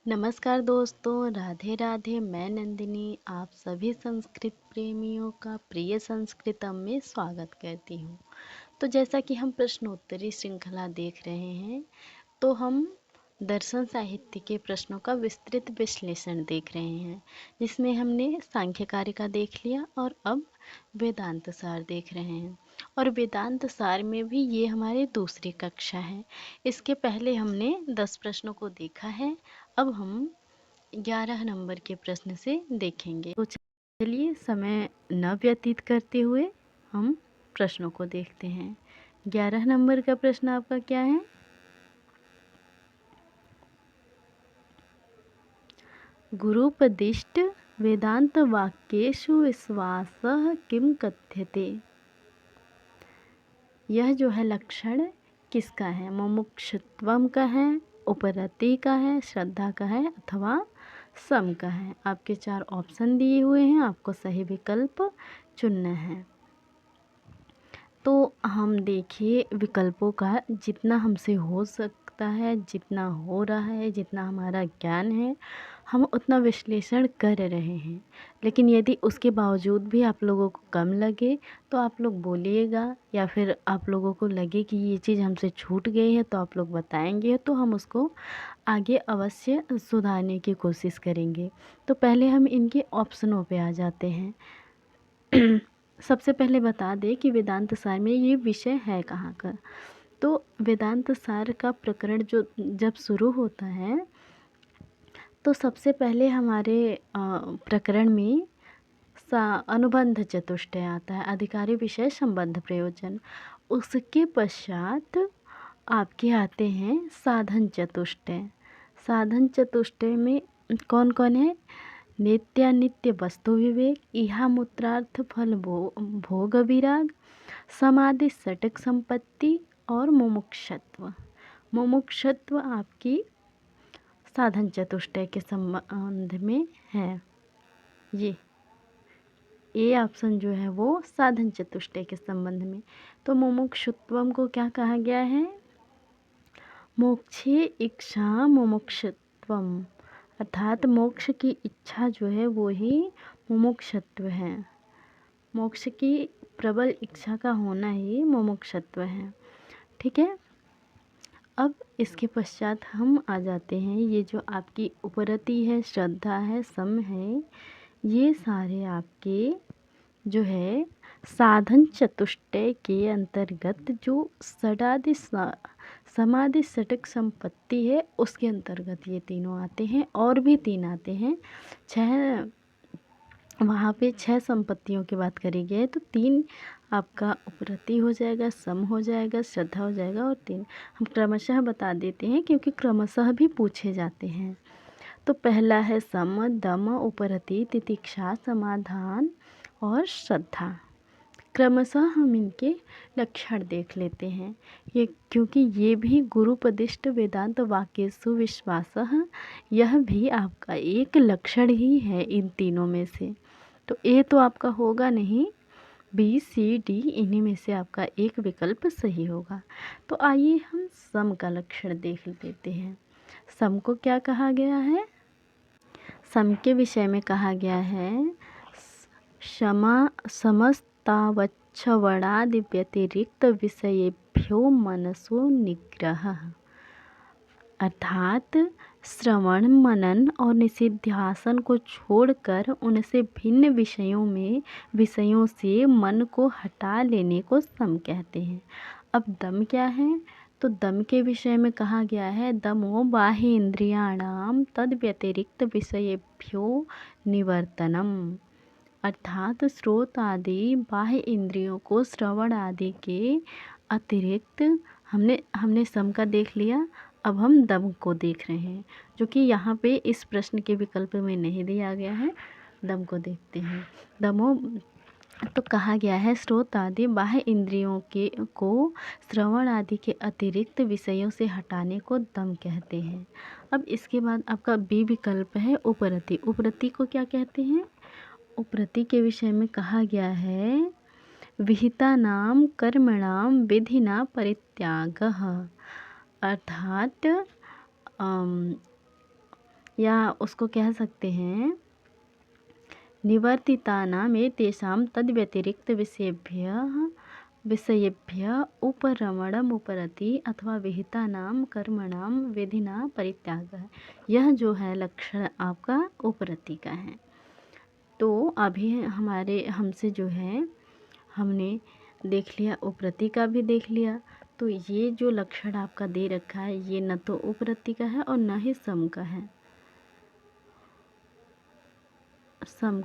नमस्कार दोस्तों, राधे राधे। मैं नंदिनी आप सभी संस्कृत प्रेमियों का प्रिय संस्कृतम में स्वागत करती हूँ। तो जैसा कि हम प्रश्नोत्तरी श्रृंखला देख रहे हैं, तो हम दर्शन साहित्य के प्रश्नों का विस्तृत विश्लेषण देख रहे हैं, जिसमें हमने सांख्य कारिका देख लिया और अब वेदांत सार देख रहे हैं। और वेदांत सार में भी ये हमारी दूसरी कक्षा है। इसके पहले हमने 10 प्रश्नों को देखा है। अब हम 11 नंबर के प्रश्न से देखेंगे। तो चलिए समय न व्यतीत करते हुए हम प्रश्नों को देखते हैं। 11 नंबर का प्रश्न आपका क्या है? गुरुपदिष्ट वेदांत वाक्येषु विश्वासः किम कथ्यते। यह जो है लक्षण किसका है? मुमुक्षुत्वम का है, उपरति का है, श्रद्धा का है अथवा सम का है। आपके 4 ऑप्शन दिए हुए हैं, आपको सही विकल्प चुनना है। तो हम देखिए विकल्पों का जितना हमसे हो सकता है, जितना हो रहा है, जितना हमारा ज्ञान है, हम उतना विश्लेषण कर रहे हैं। लेकिन यदि उसके बावजूद भी आप लोगों को कम लगे तो आप लोग बोलिएगा, या फिर आप लोगों को लगे कि ये चीज़ हमसे छूट गई है तो आप लोग बताएंगे, तो हम उसको आगे अवश्य सुधारने की कोशिश करेंगे। तो पहले हम इनके ऑप्शनों पे आ जाते हैं। सबसे पहले बता दें कि वेदांत सार में ये विषय है कहाँ का। तो वेदांत सार का प्रकरण जो जब शुरू होता है, तो सबसे पहले हमारे प्रकरण में अनुबंध चतुष्टय आता है, अधिकारी विषय संबंध प्रयोजन। उसके पश्चात आपके आते हैं साधन चतुष्टय। साधन चतुष्टय में कौन कौन है? नित्यानित्य वस्तु विवेक, इहामूत्रार्थ फल भोग विराग, समाधि सटक संपत्ति और मुमुक्षत्व। मुमुक्षत्व आपकी साधन चतुष्टय के संबंध में है। ये ए ऑप्शन जो है वो साधन चतुष्टय के संबंध में। तो मुमुक्षुत्वम को क्या कहा गया है? मोक्षे इच्छा मुमुक्षुत्वम, अर्थात मोक्ष की इच्छा जो है वो ही मुमुक्षत्व है। मोक्ष की प्रबल इच्छा का होना ही मुमुक्षत्व है। ठीक है। अब इसके पश्चात हम आ जाते हैं, ये जो आपकी उपरति है, श्रद्धा है, सम है, ये सारे आपके जो है साधन चतुष्टय के अंतर्गत जो षडादि समाधि सटक संपत्ति है उसके अंतर्गत ये तीनों आते हैं। और भी 3 आते हैं, 6 वहाँ पे 6 संपत्तियों की बात करी गई है। तो 3 आपका उपरति हो जाएगा, सम हो जाएगा, श्रद्धा हो जाएगा, और 3 हम क्रमशः बता देते हैं क्योंकि क्रमशः भी पूछे जाते हैं। तो पहला है सम, दम, उपरति, तितिक्षा, समाधान और श्रद्धा। क्रमशः हम इनके लक्षण देख लेते हैं। ये क्योंकि ये भी गुरुपदिष्ट वेदांत वाक्येषु विश्वासः, यह भी आपका एक लक्षण ही है इन तीनों में से। तो ए तो आपका होगा नहीं, बी, सी, डी इन्हीं में से आपका एक विकल्प सही होगा। तो आइए हम सम का लक्षण देख लेते हैं। सम को क्या कहा गया है? सम के विषय में कहा गया है समस्तावच्छवणादि व्यतिरिक्त विषयेभ्यो मनसो निग्रह, अर्थात श्रवण, मनन और निधिध्यासन को छोड़कर उनसे भिन्न विषयों से मन को हटा लेने को सम कहते हैं। अब दम क्या है? तो दम के विषय में कहा गया है दमो बाह्य इंद्रियाणाम तद व्यतिरिक्त विषयेभ्यो निवर्तनम, अर्थात स्रोत आदि बाह्य इंद्रियों को श्रवण आदि के अतिरिक्त हमने सम का देख लिया। अब हम दम को देख रहे हैं, जो कि यहाँ पे इस प्रश्न के विकल्प में नहीं दिया गया है। दम को देखते हैं। दमो तो कहा गया है स्रोत आदि बाह्य इंद्रियों को श्रवण आदि के अतिरिक्त विषयों से हटाने को दम कहते हैं। अब इसके बाद आपका बी विकल्प है उपरति। उपरति को क्या कहते हैं? उपरति के विषय में कहा गया है विहितानां कर्मणां विधिना परित्यागः, अर्थात या उसको कह सकते हैं निवर्तितानाम एतेषां तद्व्यतिरिक्त विषयेभ्य उपरमणम उपरति अथवा विहितानाम कर्मणाम विधिना परित्यागः। यह जो है लक्षण आपका उपरति का है। तो अभी हमसे जो है हमने देख लिया, उपरति का भी देख लिया। तो ये जो लक्षण आपका दे रखा है ये न तो उपरति का है और न ही सम का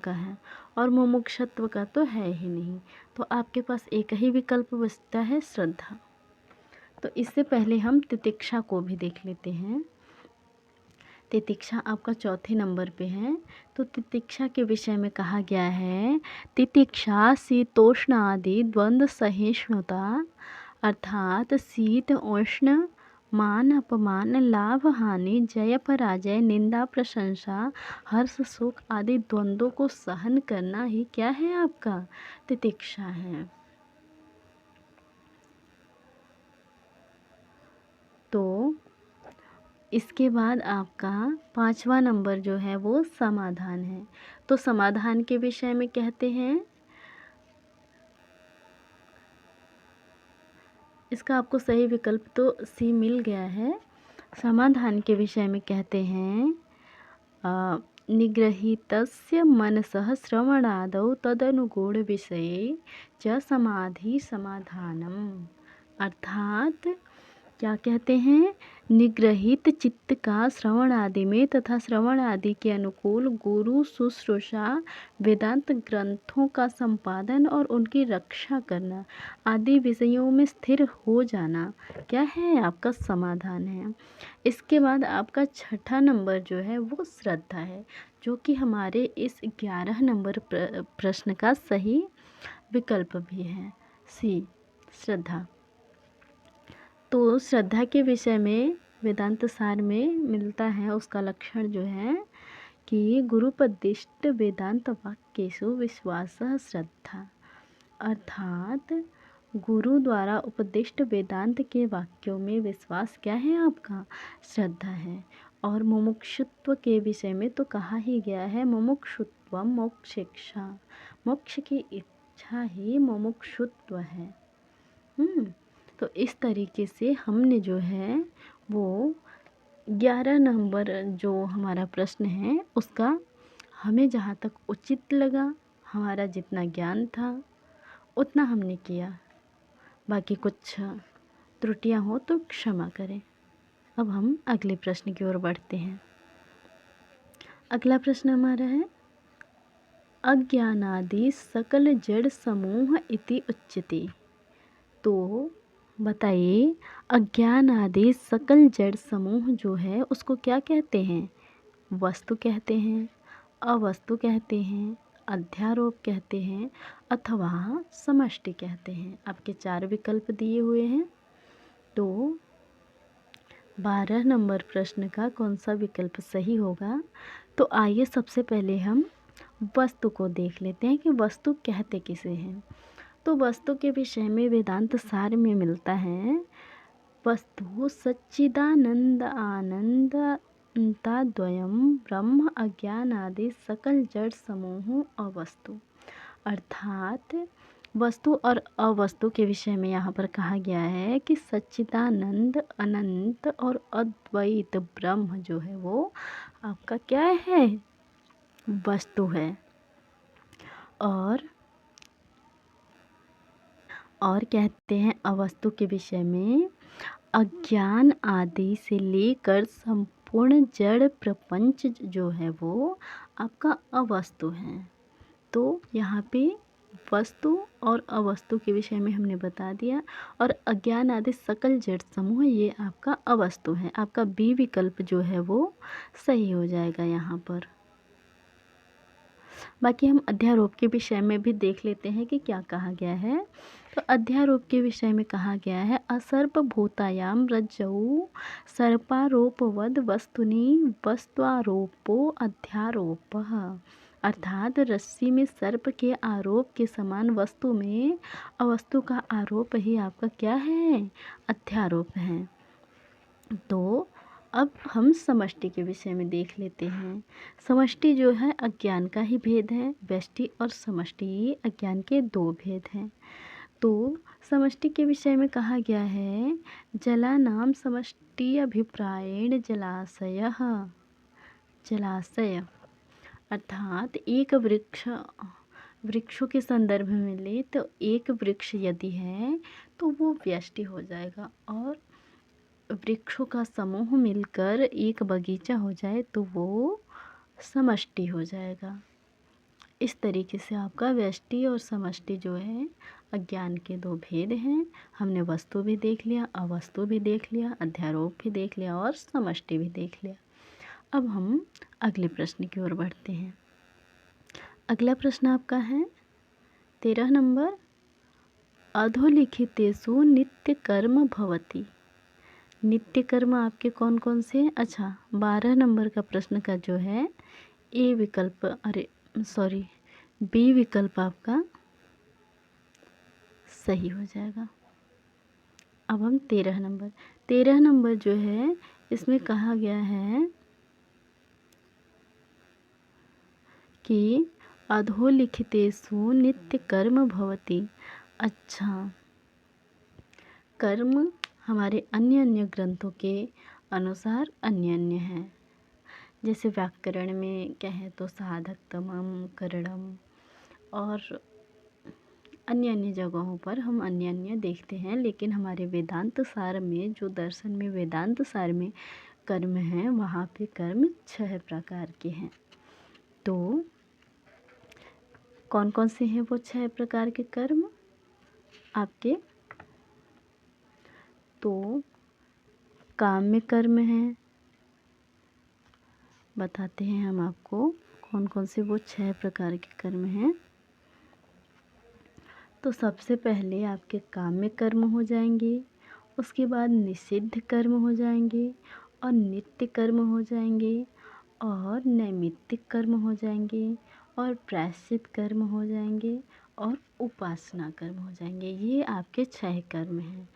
है, और मुमुक्षत्व का तो है ही नहीं। तो आपके पास एक ही विकल्प बचता है, श्रद्धा। तो इससे पहले हम तितिक्षा को भी देख लेते हैं। तितिक्षा आपका चौथे नंबर पे है। तो तितिक्षा के विषय में कहा गया है तितिक्षा शीतोष्ण आदि द्वंद्व सहिष्णुता, अर्थात शीत उष्ण, मान अपमान, लाभ हानि, जय पराजय, निंदा प्रशंसा, हर्ष सुख आदि द्वंद्वों को सहन करना ही क्या है आपका तितिक्षा है। तो इसके बाद आपका 5वां नंबर जो है वो समाधान है। तो समाधान के विषय में कहते हैं, इसका आपको सही विकल्प तो सी मिल गया है। समाधान के विषय में कहते हैं निगृहीतस्य मनसः श्रवणादौ तदनुगुण विषये च समाधि समाधानम। अर्थात क्या कहते हैं, निग्रहित चित्त का श्रवण आदि में तथा श्रवण आदि के अनुकूल गुरु शुश्रूषा, वेदांत ग्रंथों का संपादन और उनकी रक्षा करना आदि विषयों में स्थिर हो जाना क्या है आपका समाधान है। इसके बाद आपका 6ठा नंबर जो है वो श्रद्धा है, जो कि हमारे इस 11 नंबर प्रश्न का सही विकल्प भी है, सी श्रद्धा। तो श्रद्धा के विषय में वेदांत सार में मिलता है उसका लक्षण जो है कि गुरुपदिष्ट वेदांत वाक्येषु विश्वासः श्रद्धा। अर्थात गुरु द्वारा उपदिष्ट वेदांत के वाक्यों में विश्वास क्या है आपका, श्रद्धा है। और मुमुक्षुत्व के विषय में तो कहा ही गया है मुमुक्षुत्व मोक्षेक्षा, मोक्ष की इच्छा ही मुमुक्षुत्व है। तो इस तरीके से हमने जो है वो 11 नंबर जो हमारा प्रश्न है उसका हमें जहाँ तक उचित लगा, हमारा जितना ज्ञान था उतना हमने किया। बाकी कुछ त्रुटियां हो तो क्षमा करें। अब हम अगले प्रश्न की ओर बढ़ते हैं। अगला प्रश्न हमारा है अज्ञानादि सकल जड़ समूह इति उच्यते। तो बताइए अज्ञान आदि सकल जड़ समूह जो है उसको क्या कहते हैं, वस्तु कहते हैं, अवस्तु कहते हैं, अध्यारोप कहते हैं अथवा समष्टि कहते हैं। आपके 4 विकल्प दिए हुए हैं। तो 12 नंबर प्रश्न का कौन सा विकल्प सही होगा। तो आइए सबसे पहले हम वस्तु को देख लेते हैं कि वस्तु कहते किसे हैं। तो वस्तु के विषय में वेदांत सार में मिलता है वस्तु सच्चिदानंद आनंदताद्वयम् ब्रह्म अज्ञान आदि सकल जड़ समूह अवस्तु। अर्थात वस्तु और अवस्तु के विषय में यहाँ पर कहा गया है कि सच्चिदानंद अनंत और अद्वैत ब्रह्म जो है वो आपका क्या है, वस्तु है। और कहते हैं अवस्तु के विषय में अज्ञान आदि से लेकर संपूर्ण जड़ प्रपंच जो है वो आपका अवस्तु है। तो यहाँ पे वस्तु और अवस्तु के विषय में हमने बता दिया, और अज्ञान आदि सकल जड़ समूह ये आपका अवस्तु है। आपका बी विकल्प जो है वो सही हो जाएगा यहाँ पर। बाकी हम अध्यारोप के विषय में भी देख लेते हैं कि क्या कहा गया है। तो अध्यारोप के विषय में कहा गया है असर्पभूतायाम रज्जौ सर्पारोपवद वस्तुनि वस्त्वारोपो अध्यारोपः। अर्थात रस्सी में सर्प के आरोप के समान वस्तु में अवस्तु का आरोप ही आपका क्या है, अध्यारोप है। तो अब हम समष्टि के विषय में देख लेते हैं। समष्टि जो है अज्ञान का ही भेद है। व्यष्टि और समष्टि ये अज्ञान के दो भेद हैं। तो समष्टि के विषय में कहा गया है, जलानाम समष्टि अभिप्रायेण जलाशयः। जलाशय अर्थात एक वृक्षों के संदर्भ में ले तो एक वृक्ष यदि है तो वो व्यष्टि हो जाएगा, और वृक्षों का समूह मिलकर एक बगीचा हो जाए तो वो समष्टि हो जाएगा। इस तरीके से आपका व्यष्टि और समष्टि जो है अज्ञान के दो भेद हैं। हमने वस्तु भी देख लिया, अवस्तु भी देख लिया, अध्यारोप भी देख लिया और समष्टि भी देख लिया। अब हम अगले प्रश्न की ओर बढ़ते हैं। अगला प्रश्न आपका है 13 नंबर, अधोलिखितेषु नित्य कर्म भवति। नित्य कर्म आपके कौन कौन से हैं? अच्छा, 12 नंबर का प्रश्न का जो है ए विकल्प, बी विकल्प आपका सही हो जाएगा। अब हम 13 नंबर जो है इसमें कहा गया है कि अधोलिखितेषु नित्य कर्म भवति। अच्छा, कर्म हमारे अन्य अन्य ग्रंथों के अनुसार अन्य अन्य हैं। जैसे व्याकरण में कहें तो साधकतमम, करणम, और अन्य अन्य जगहों पर हम अन्य अन्य देखते हैं। लेकिन हमारे वेदांत सार में, जो दर्शन में वेदांत सार में कर्म हैं, वहाँ पे कर्म 6 प्रकार के हैं। तो कौन कौन से हैं वो 6 प्रकार के कर्म आपके? तो काम्य कर्म हैं, बताते हैं हम आपको कौन कौन से वो 6 प्रकार के कर्म हैं। तो सबसे पहले आपके काम्य कर्म हो जाएंगे, उसके बाद निषिद्ध कर्म हो जाएंगे, और नित्य कर्म हो जाएंगे, और नैमित्तिक कर्म हो जाएंगे, और प्रायश्चित कर्म हो जाएंगे, और उपासना कर्म हो जाएंगे। ये आपके 6 कर्म हैं।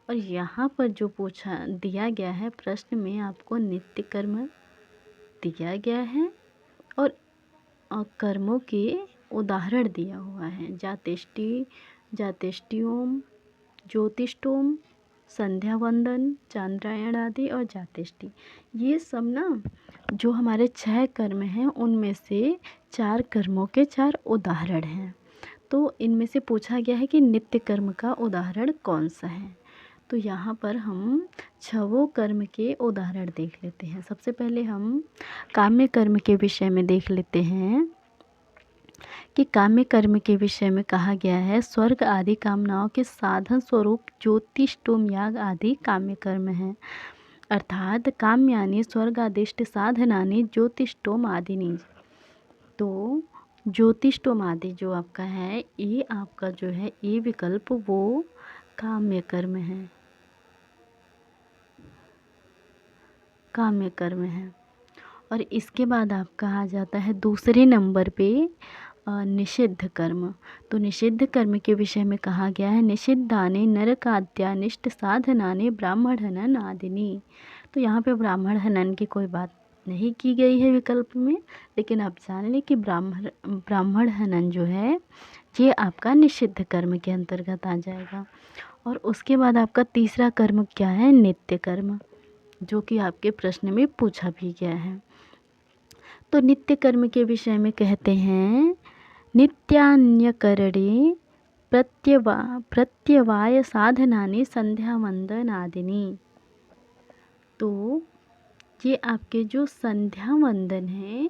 और यहाँ पर जो पूछा दिया गया है प्रश्न में, आपको नित्य कर्म दिया गया है और कर्मों के उदाहरण दिया हुआ है। जातेष्टियोम, ज्योतिष्टोम, संध्या वंदन, चांद्रायण आदि और जातेष्टि। ये सब ना जो हमारे 6 कर्म हैं उनमें से 4 कर्मों के 4 उदाहरण हैं। तो इनमें से पूछा गया है कि नित्य कर्म का उदाहरण कौन सा है। तो यहाँ पर हम 6 कर्म के उदाहरण देख लेते हैं। सबसे पहले हम काम्य कर्म के विषय में देख लेते हैं कि काम्य कर्म के विषय में कहा गया है, स्वर्ग आदि कामनाओं के साधन स्वरूप ज्योतिष्टोम याग आदि काम्य कर्म हैं। अर्थात काम्यानि स्वर्गादिष्ट साधनानि ज्योतिष्टोम आदिनि। तो ज्योतिष्टोम आदि जो आपका है, ये आपका जो है ये विकल्प वो काम्य कर्म है, काम्य कर्म है। और इसके बाद आपका आ जाता है दूसरे नंबर पे निषिद्ध कर्म। तो निषिद्ध कर्म के विषय में कहा गया है, निषिद्धानि नरकाद्यानिष्ट साधनानि ब्राह्मण हनन आदिनि। तो यहाँ पे ब्राह्मण हनन की कोई बात नहीं की गई है विकल्प में, लेकिन आप जान लें कि ब्राह्मण हनन जो है ये आपका निषिद्ध कर्म के अंतर्गत आ जाएगा। और उसके बाद आपका तीसरा कर्म क्या है? नित्य कर्म, जो कि आपके प्रश्न में पूछा भी गया है। तो नित्य कर्म के विषय में कहते हैं, नित्यान्यकरणे प्रत्यवाय साधनानि संध्या वंदन आदिनि। तो ये आपके जो संध्या वंदन है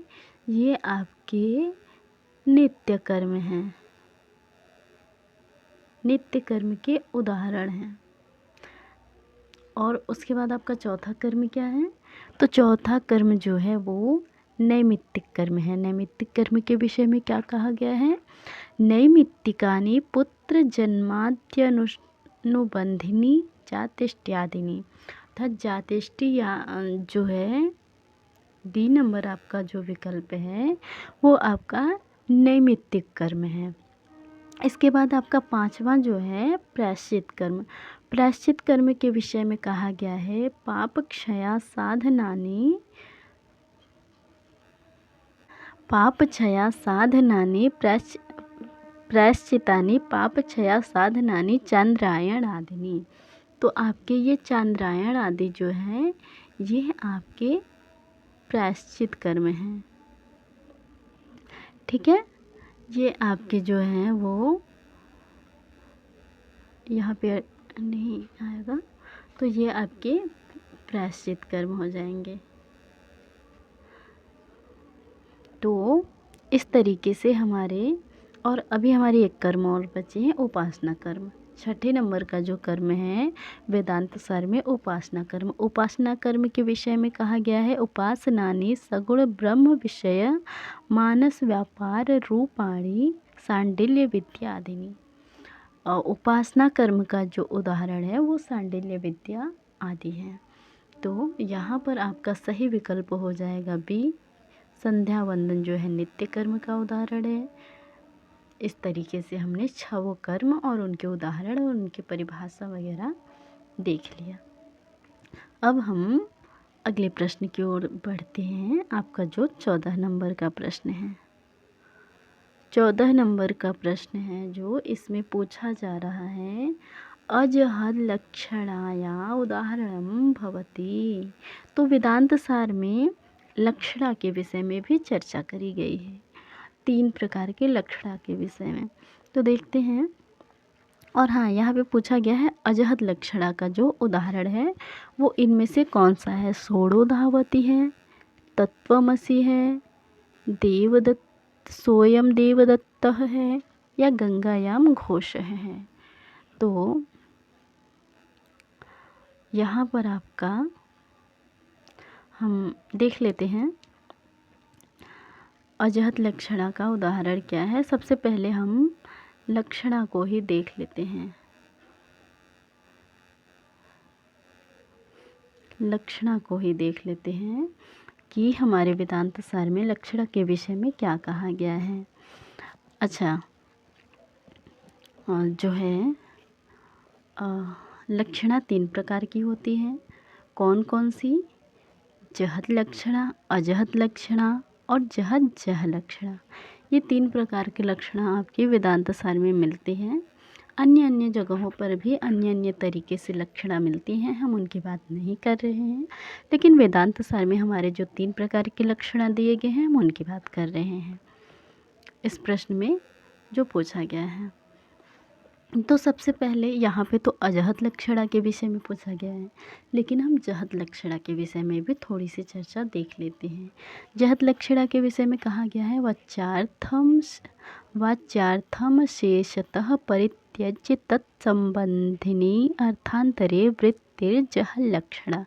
ये आपके नित्य कर्म हैं, नित्य कर्म के उदाहरण हैं। और उसके बाद आपका चौथा कर्म क्या है? तो चौथा कर्म जो है वो नैमित्तिक कर्म है। नैमित्तिक कर्म के विषय में क्या कहा गया है? नैमित्तिकानि पुत्र जन्माद्यनुबंधिनी जातेष्ट्यादिनी। अर्थात जातेष्टि या जो है डी नंबर आपका जो विकल्प है वो आपका नैमित्तिक कर्म है। इसके बाद आपका 5वां जो है प्रायश्चित कर्म। प्रायश्चित कर्म के विषय में कहा गया है पाप क्षया साधनानि प्रायश्चितानि पाप क्षया साधनानि चांद्रायण आदिनी। तो आपके ये चांद्रायण आदि जो है ये आपके प्रायश्चित कर्म हैं। ठीक है, ये आपके जो हैं वो यहाँ पे नहीं आएगा, तो ये आपके प्रायश्चित कर्म हो जाएंगे। तो इस तरीके से हमारे, और अभी हमारी एक कर्म और बचे हैं, उपासना कर्म। छठे नंबर का जो कर्म है वेदांत सार में उपासना कर्म। उपासना कर्म के विषय में कहा गया है उपासनानि सगुण ब्रह्म विषय मानस व्यापार रूपाणी सांडिल्य विद्या आदिनी। और उपासना कर्म का जो उदाहरण है वो सांडिल्य विद्या आदि है। तो यहाँ पर आपका सही विकल्प हो जाएगा बी, संध्या वंदन जो है नित्य कर्म का उदाहरण है। इस तरीके से हमने 6 कर्म और उनके उदाहरण और उनकी परिभाषा वगैरह देख लिया। अब हम अगले प्रश्न की ओर बढ़ते हैं। आपका जो 14 नंबर का प्रश्न है, 14 नंबर का प्रश्न है जो इसमें पूछा जा रहा है अजहद लक्षणाया उदाहरणं भवति। तो वेदांत सार में लक्षणा के विषय में भी चर्चा करी गई है, 3 प्रकार के लक्षणा के विषय में। तो देखते हैं। और हाँ, यहाँ पे पूछा गया है अजहद लक्षणा का जो उदाहरण है वो इनमें से कौन सा है। सोड़ो धावती है, तत्वमसि है, देवदत्त सोयम देवदत्त है, या गंगायाम घोष है। तो यहाँ पर आपका हम देख लेते हैं अजहद लक्षणा का उदाहरण क्या है। सबसे पहले हम लक्षणा को ही देख लेते हैं। लक्षणा को ही देख लेते हैं कि हमारे वेदांत सार में लक्षणा के विषय में क्या कहा गया है। अच्छा, जो है लक्षणा 3 प्रकार की होती है। कौन कौन सी? जहद लक्षणा, अजहद लक्षणा और जहद जह लक्षणा। ये 3 प्रकार के लक्षणा आपके वेदांत सार में मिलते हैं। अन्य अन्य जगहों पर भी अन्य अन्य तरीके से लक्षणा मिलती हैं, हम उनकी बात नहीं कर रहे हैं, लेकिन वेदांत सार में हमारे जो 3 प्रकार के लक्षणा दिए गए हैं हम उनकी बात कर रहे हैं इस प्रश्न में जो पूछा गया है। तो सबसे पहले यहाँ पे तो अजहद लक्षणा के विषय में पूछा गया है, लेकिन हम जहद लक्षणा के विषय में भी थोड़ी सी चर्चा देख लेते हैं। जहद लक्षणा के विषय में कहा गया है वाच्यार्थम शेषतः परित्यज्य तत्संबंधिनी अर्थांतरे वृत्तिर्जह लक्षणा।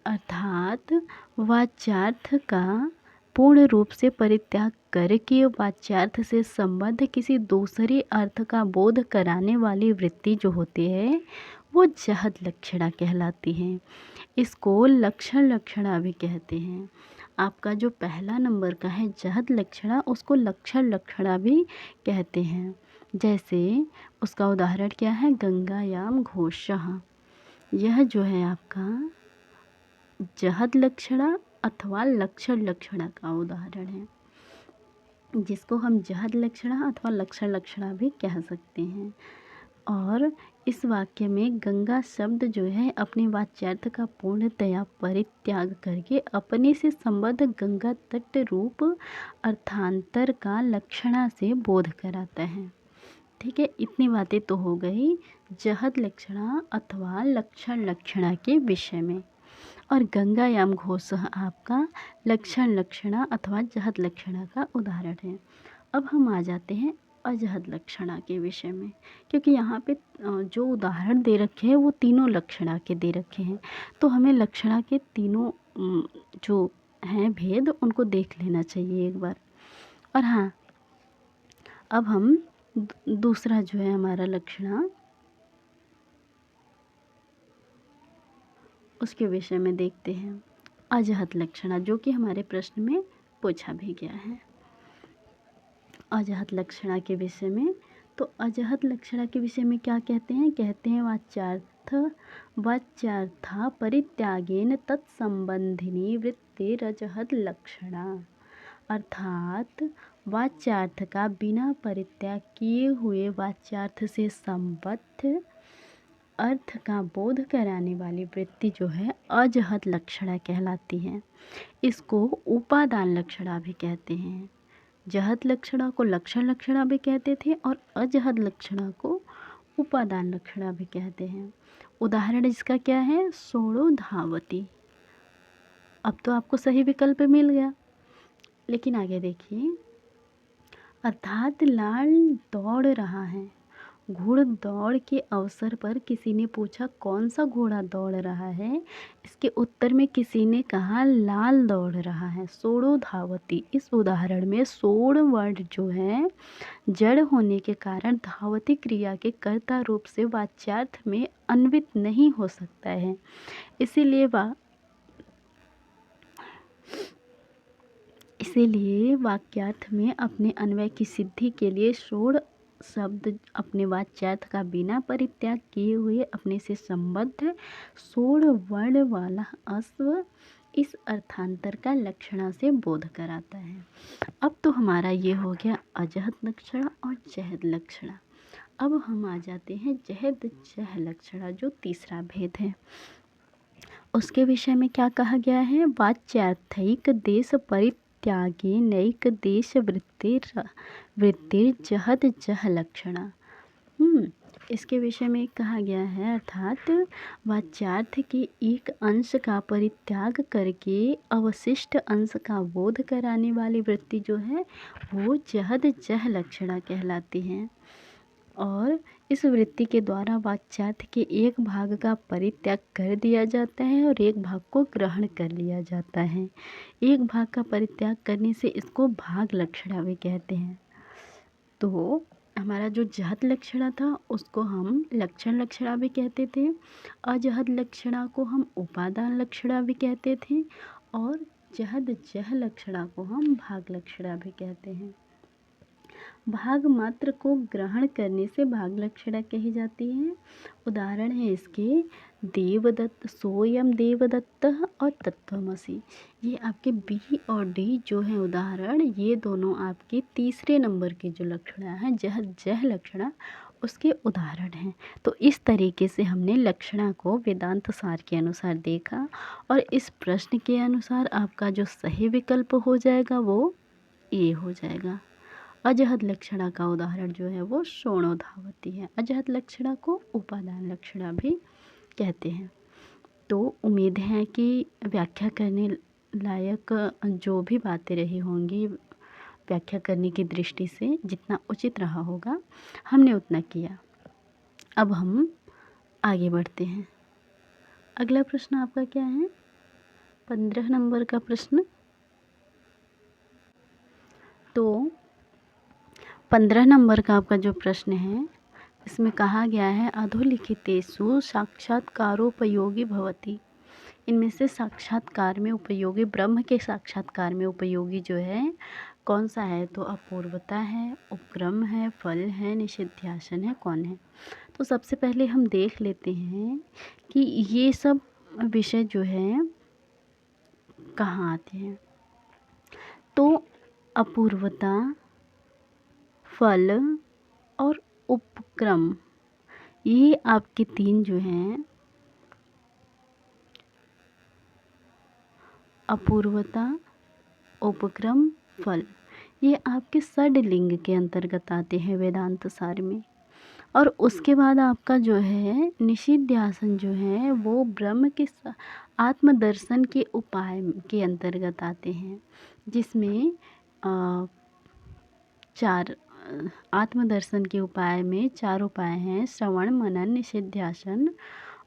अर्थात वाच्यार्थ का पूर्ण रूप से परित्याग करके वाच्यार्थ से संबद्ध किसी दूसरे अर्थ का बोध कराने वाली वृत्ति जो होती है वो जहद लक्षणा कहलाती है। इसको लक्षण लक्षणा भी कहते हैं। आपका जो पहला नंबर का है जहद लक्षणा, उसको लक्षण लक्षणा भी कहते हैं। जैसे उसका उदाहरण क्या है, गंगायाम घोषः। यह जो है आपका जहद लक्षणा अथवा लक्षण लक्षणा का उदाहरण है, जिसको हम जहद लक्षणा अथवा लक्षण लक्षणा भी कह सकते हैं। और इस वाक्य में गंगा शब्द जो है अपने वाच्यार्थ का पूर्णतया परित्याग करके अपने से संबद्ध गंगा तट रूप अर्थांतर का लक्षणा से बोध कराता है। ठीक है, इतनी बातें तो हो गई जहद लक्षणा अथवा लक्षण लक्षणा के विषय में। और गंगायाम घोष आपका लक्षण लक्षणा अथवा जहद लक्षणा का उदाहरण है। अब हम आ जाते हैं अजहद लक्षणा के विषय में, क्योंकि यहाँ पे जो उदाहरण दे रखे हैं वो तीनों लक्षणा के दे रखे हैं, तो हमें लक्षणा के तीनों जो हैं भेद उनको देख लेना चाहिए एक बार। और हाँ, अब हम दूसरा जो है हमारा लक्षणा उसके विषय में देखते हैं। अजहद लक्षणा जो कि हमारे प्रश्न में पूछा भी गया है। अजहद लक्षणा के विषय में तो अजहत लक्षणा के विषय में क्या कहते हैं? कहते हैं वाच्यार्था परित्यागेन तत्संबंधिनी वृत्तिरजहत लक्षणा। अर्थात वाच्यार्थ का बिना परित्याग किए हुए वाच्यार्थ से संबद्ध अर्थ का बोध कराने वाली वृत्ति जो है अजहत लक्षणा कहलाती है। इसको उपादान लक्षणा भी कहते हैं। जहत लक्षणा को लक्षण लक्षणा भी कहते थे और अजहत लक्षणा को उपादान लक्षणा भी कहते हैं। उदाहरण इसका क्या है? सोड़ो धावती। अब तो आपको सही विकल्प मिल गया, लेकिन आगे देखिए, अर्थात लाल दौड़ रहा है। घुड़दौड़ के अवसर पर किसी ने पूछा कौन सा घोड़ा दौड़ रहा है? इसके उत्तर में किसी ने कहा लाल दौड़ रहा है। सोड़ो धावती, इस उदाहरण में सोड़ वर्ड जो है जड़ होने के कारण धावती क्रिया के कर्ता रूप से वाच्यार्थ में अन्वित नहीं हो सकता है। इसीलिए वाक्यार्थ में अपने अन्वय की सिद्धि के लिए सोड़ शब्द अपने वाच्यार्थ का बिना परित्याग किए हुए अपने से संबद्ध सोड़ वर्ण वाला अश्व इस अर्थांतर का लक्षणा से बोध कराता है। अब तो हमारा ये हो गया अजहत लक्षणा और जहद लक्षणा। अब हम आ जाते हैं जहद जह लक्षणा, जो तीसरा भेद है। उसके विषय में क्या कहा गया है? वाच्यार्थैक देश परित्यागे नैक देश वृत्तिर जहद जह लक्षणा। इसके विषय में कहा गया है, अर्थात वाच्यार्थ के एक अंश का परित्याग करके अवशिष्ट अंश का बोध कराने वाली वृत्ति जो है वो जहद जह लक्षणा कहलाती है। और इस वृत्ति के द्वारा वाच्यार्थ के एक भाग का परित्याग कर दिया जाता है और एक भाग को ग्रहण कर लिया जाता है। एक भाग का परित्याग करने से इसको भाग लक्षणा भी कहते हैं। तो हमारा जो जहत लक्षणा था उसको हम लक्षण लक्षणा भी कहते थे, अजहत लक्षणा को हम उपादान लक्षणा भी कहते थे और जहद जह लक्षणा को हम भाग लक्षणा भी कहते हैं। भाग मात्र को ग्रहण करने से भाग लक्षणा कही जाती है। उदाहरण है इसके देवदत्त, सोयम देवदत्त और तत्त्वमसि। ये आपके बी और डी जो है उदाहरण, ये दोनों आपके तीसरे नंबर के जो लक्षणा हैं जह लक्षणा, उसके उदाहरण हैं। तो इस तरीके से हमने लक्षणा को वेदांत सार के अनुसार देखा और इस प्रश्न के अनुसार आपका जो सही विकल्प हो जाएगा वो ए हो जाएगा। अजहत लक्षणा का उदाहरण जो है वो सोड़ो धावती है। अजहत लक्षणा को उपादान लक्षणा भी कहते हैं। तो उम्मीद है कि व्याख्या करने लायक जो भी बातें रही होंगी व्याख्या करने की दृष्टि से जितना उचित रहा होगा हमने उतना किया। अब हम आगे बढ़ते हैं। अगला प्रश्न आपका क्या है? 15 नंबर का प्रश्न। तो 15 नंबर का आपका जो प्रश्न है इसमें कहा गया है अधोलिखितेषु साक्षात्कारोपयोगी भवति। इनमें से साक्षात्कार में उपयोगी, ब्रह्म के साक्षात्कार में उपयोगी जो है कौन सा है? तो अपूर्वता है, उपक्रम है, फल है, निषिध्यासन है, कौन है? तो सबसे पहले हम देख लेते हैं कि ये सब विषय जो है कहाँ आते हैं। तो अपूर्वता, फल और उपक्रम, ये आपके तीन जो हैं, अपूर्वता, उपक्रम, फल, ये आपके षड्लिंग के अंतर्गत आते हैं वेदांत सार में। और उसके बाद आपका जो है निषिध्यासन जो है वो ब्रह्म के आत्मदर्शन के उपाय के अंतर्गत आते हैं, जिसमें चार आत्मदर्शन के उपाय में 4 उपाय हैं, श्रवण, मनन, निषिध्यासन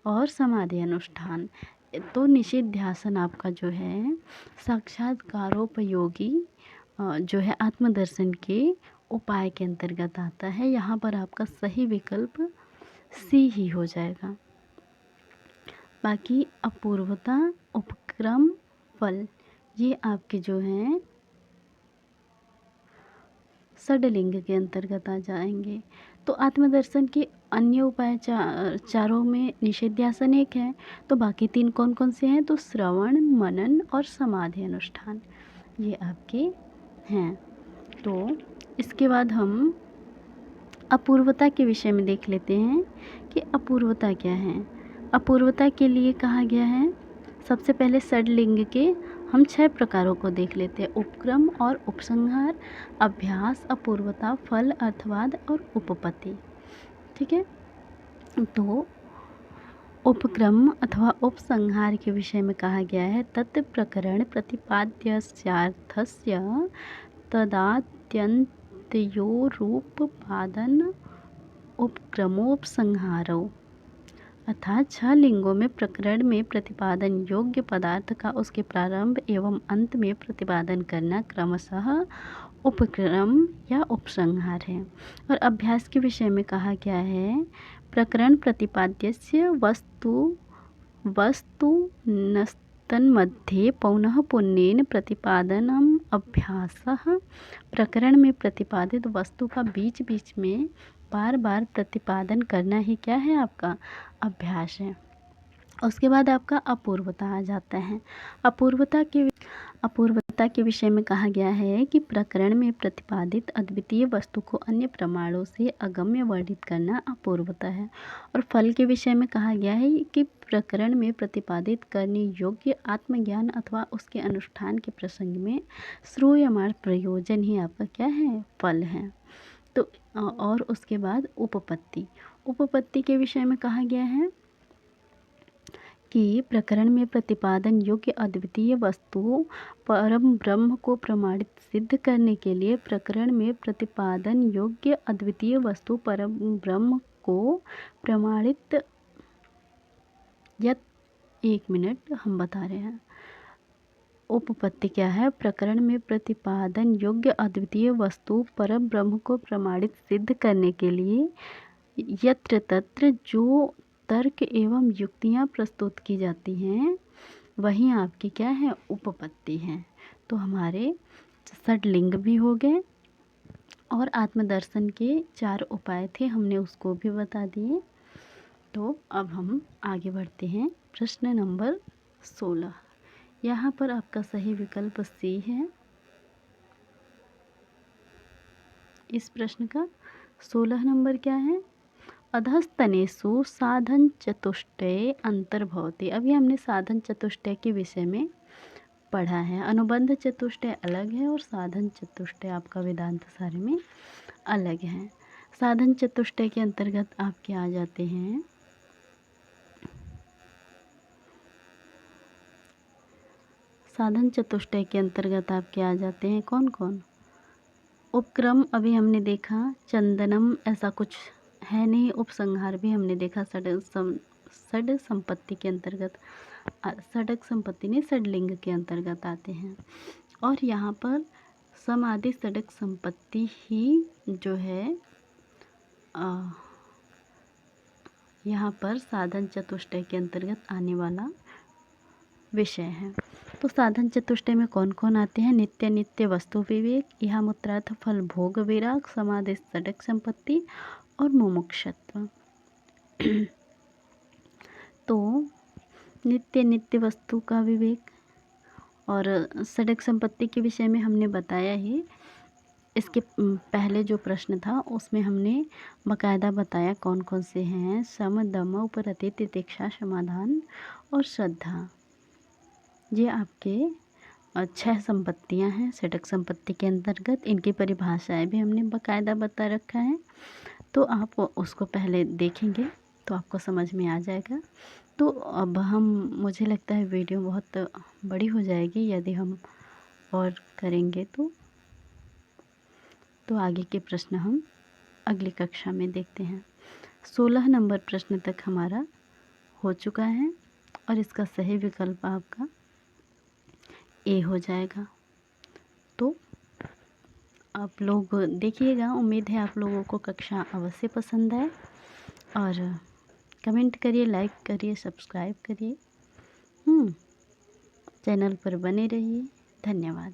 और समाधि अनुष्ठान। तो निषिध्यासन आपका जो है साक्षात्कारोपयोगी जो है आत्मदर्शन के उपाय के अंतर्गत आता है। यहाँ पर आपका सही विकल्प सी ही हो जाएगा। बाकी अपूर्वता, उपक्रम, फल, ये आपके जो हैं षडलिंग के अंतर्गत आ जाएंगे। तो आत्मदर्शन के अन्य उपाय चारों में निषेध्यासन एक है, तो बाकी 3 कौन कौन से हैं? तो श्रवण, मनन और समाधि अनुष्ठान, ये आपके हैं। तो इसके बाद हम अपूर्वता के विषय में देख लेते हैं कि अपूर्वता क्या है। अपूर्वता के लिए कहा गया है, सबसे पहले षडलिंग के हम 6 प्रकारों को देख लेते हैं। उपक्रम और उपसंहार, अभ्यास, अपूर्वता, फल, अर्थवाद और उपपत्ति। ठीक है, तो उपक्रम अथवा उपसंहार के विषय में कहा गया है, तत्प्रकरण प्रतिपाद्यस्यार्थस्य तदात्यन्तयोरुपपादन उपक्रमोपसंहारो, अर्थात 6 लिंगों में प्रकरण में प्रतिपादन योग्य पदार्थ का उसके प्रारंभ एवं अंत में प्रतिपादन करना क्रमशः उपक्रम या उपसंहार है। और अभ्यास के विषय में कहा गया है, प्रकरण प्रतिपाद्यस्य वस्तुनस्तन्मध्ये पौनः पुन्येन प्रतिपादनम अभ्यासः, प्रकरण में प्रतिपादित वस्तु का बीच बीच में बार बार प्रतिपादन करना ही क्या है? आपका अभ्यास है। उसके बाद आपका अपूर्वता आ जाता है। अपूर्वता के विषय में कहा गया है कि प्रकरण में प्रतिपादित अद्वितीय वस्तु को अन्य प्रमाणों से अगम्य वर्णित करना अपूर्वता है। और फल के विषय में कहा गया है कि प्रकरण में प्रतिपादित करने योग्य आत्मज्ञान अथवा उसके अनुष्ठान के प्रसंग में श्रूयमाण प्रयोजन ही आपका क्या है? फल है। तो और उसके बाद उपपत्ति के विषय में कहा गया है कि प्रकरण में प्रतिपादन योग्य अद्वितीय वस्तु परम ब्रह्म को प्रमाणित सिद्ध करने के लिए प्रकरण में प्रतिपादन योग्य अद्वितीय वस्तु परम ब्रह्म को प्रमाणित एक मिनट हम बता रहे हैं। उपपत्ति क्या है? प्रकरण में प्रतिपादन योग्य अद्वितीय वस्तु परम ब्रह्म को प्रमाणित सिद्ध करने के लिए यत्र तत्र जो तर्क एवं युक्तियाँ प्रस्तुत की जाती हैं वही आपकी क्या है? उपपत्ति है। तो हमारे षडलिंग भी हो गए और आत्मदर्शन के 4 उपाय थे, हमने उसको भी बता दिए। तो अब हम आगे बढ़ते हैं। प्रश्न नंबर 16, यहाँ पर आपका सही विकल्प सी है। इस प्रश्न का 16 नंबर क्या है? अधस्तनेषु साधन चतुष्टय अंतर्भवति। अभी हमने साधन चतुष्टय के विषय में पढ़ा है। अनुबंध चतुष्टय अलग है और साधन चतुष्टय आपका वेदांत सार में अलग है। साधन चतुष्टय के अंतर्गत आपके आ जाते हैं कौन कौन? उपक्रम अभी हमने देखा, चंदनम ऐसा कुछ है नहीं। उपसंहार भी हमने देखा, षड संपत्ति के अंतर्गत, षडक संपत्ति नहीं षडलिंग के अंतर्गत आते हैं। और यहाँ पर समाधि षडक संपत्ति ही जो है यहाँ पर साधन चतुष्टय के अंतर्गत आने वाला विषय है। तो साधन चतुष्टय में कौन कौन आते हैं? नित्य नित्य वस्तु विवेक, इहा मूत्रार्थ फल भोग विराग, समाधि षडक संपत्ति और मुमुक्षुत्व। तो नित्य नित्य वस्तु का विवेक और षडक संपत्ति के विषय में हमने बताया ही। इसके पहले जो प्रश्न था उसमें हमने बकायदा बताया कौन कौन से हैं। सम, दम, उपरति, तितिक्षा, समाधान और श्रद्धा, ये आपके 6 संपत्तियां हैं षडक संपत्ति के अंतर्गत। इनकी परिभाषाएं भी हमने बकायदा बता रखा है, तो आप उसको पहले देखेंगे तो आपको समझ में आ जाएगा। तो अब मुझे लगता है वीडियो बहुत बड़ी हो जाएगी यदि हम और करेंगे तो आगे के प्रश्न हम अगली कक्षा में देखते हैं। 16 नंबर प्रश्न तक हमारा हो चुका है और इसका सही विकल्प आपका ए हो जाएगा। तो आप लोग देखिएगा, उम्मीद है आप लोगों को कक्षा अवश्य पसंद आए और कमेंट करिए, लाइक करिए, सब्सक्राइब करिए, चैनल पर बने रहिए। धन्यवाद।